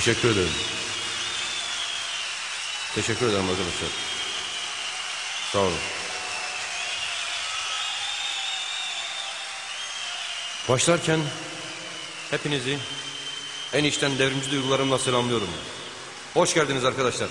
Teşekkür ederim. Teşekkür ederim arkadaşlar. Sağ olun. Başlarken hepinizi en içten devrimci duygularımla selamlıyorum. Hoş geldiniz arkadaşlar.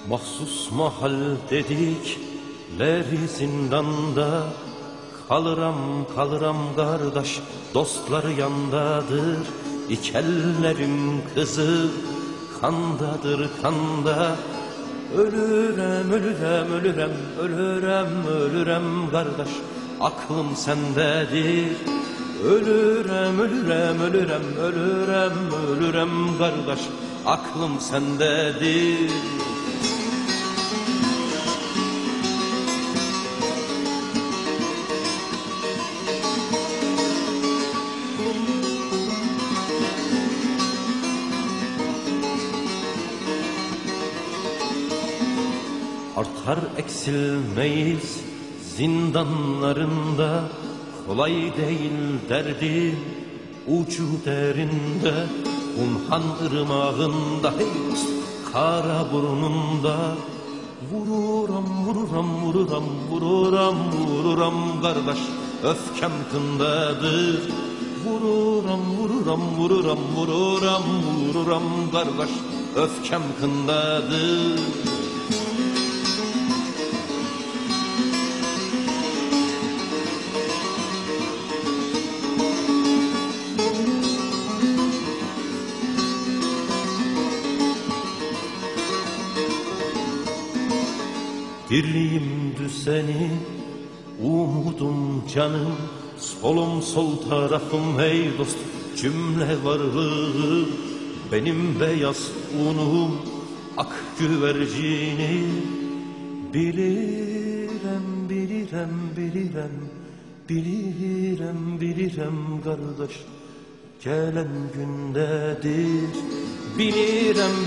Mahsus mahal dedikleri zindanda, kalıram kardeş, dostları yandadır. İki ellerim kızı kandadır kanda. Ölürem kardeş, aklım sendedir. Ölürem kardeş, aklım sendedir. Artar eksilmeyiz zindanlarında, kolay değil derdim ucu derinde. Hunhan ırmağında, hey dost, kara burnunda. Vururam kardeş, öfkem kındadır. Vururam kardeş, öfkem kındadır. Birliğimdü seni, umudum canım, solum sol tarafım hey dost, cümle varlığım. Benim beyaz unum, ak güvercinim. Bilirim kardeş, gelen gündedir. Bilirim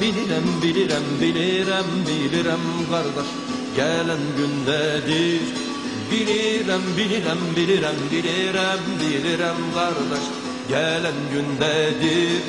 kardeş, gelen gündedir. Bilirim kardeş, gelen gündedir.